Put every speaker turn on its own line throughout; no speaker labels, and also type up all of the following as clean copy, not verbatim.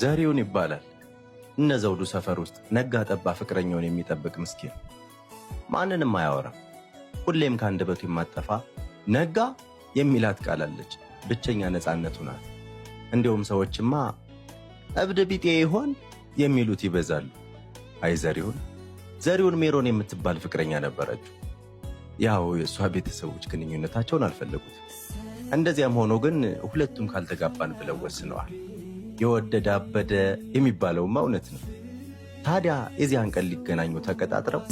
ዘሪሁን ይባላል። እነ ዘውዱ ሰፈር ውስጥ ነጋ ጠባ ፍቅረኛውን የሚጠብቅ ምስኪን ማንንም አያወራም። ሁሌም ከአንደበቱ የማጠፋ ነጋ የሚላት ቃል አለች። ብቸኛ ነፃነቱ ናት። እንዲሁም ሰዎችማ እብድ ቢጤ ይሆን የሚሉት ይበዛሉ። አይ ዘሪሁን ሜሮን የምትባል ፍቅረኛ ነበረችው። ያው የእሷ ቤተሰቦች ግንኙነታቸውን አልፈለጉት። እንደዚያም ሆኖ ግን ሁለቱም ካልተጋባን ብለው ወስነዋል። የወደደ አበደ የሚባለውማ እውነት ነው። ታዲያ የዚያን ቀን ሊገናኙ ተቀጣጥረው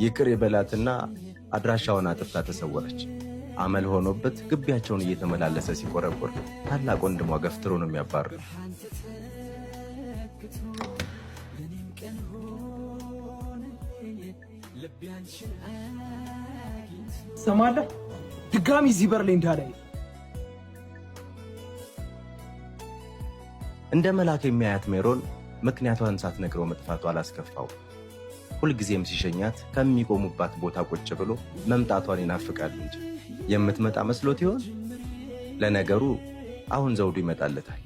ይቅር የበላትና አድራሻውን አጥፍታ ተሰወረች። አመል ሆኖበት ግቢያቸውን እየተመላለሰ ሲቆረቆር ታላቅ ወንድሟ ገፍትሮ ነው የሚያባርረው።
ሰማለህ? ድጋሚ እዚህ በር ላይ እንዳላይ
እንደ መልአክ የሚያያት ሜሮን ምክንያቷን ሳትነግረው መጥፋቷ አላስከፋው። ሁልጊዜም ሲሸኛት ከሚቆሙባት ቦታ ቁጭ ብሎ መምጣቷን ይናፍቃል እንጂ የምትመጣ መስሎት ይሆን? ለነገሩ አሁን ዘውዱ ይመጣለታል።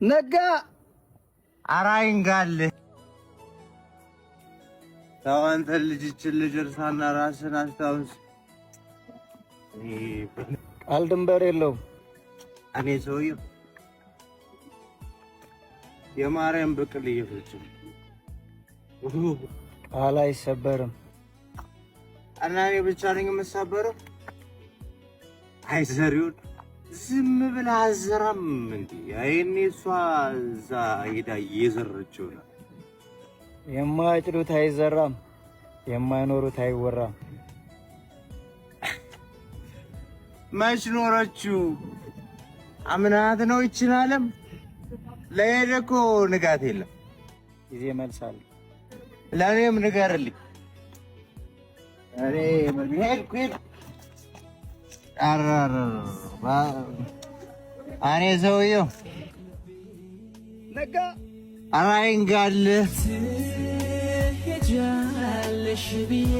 ነጋ
አራይንጋል ታዋንተ ልጅችን ልጅ እርሳና ራስን አስታውስ።
ቃል ድንበር የለውም።
እኔ ሰውዬው የማርያም ብቅል እየፈችም
ቃል አይሰበርም
እና እኔ ብቻ ነኝ የምሰበረው። አይ ዘሪሁን ዝም ብለህ አዘራም እንዴ? አይኔ እሷ እዛ ሄዳ እየዘረችው ነው።
የማያጭዱት አይዘራም፣ የማይኖሩት አይወራም።
መች ኖረችው? አምናት ነው ይችን ዓለም ለሄደ እኮ ንጋት የለም።
ጊዜ መልሳል።
ለእኔም ንገርልኝ። እኔ ሄድኩ እኔ ሰውዬው
ነጋ
አራይንጋል
ትሄጃለሽ ብዬ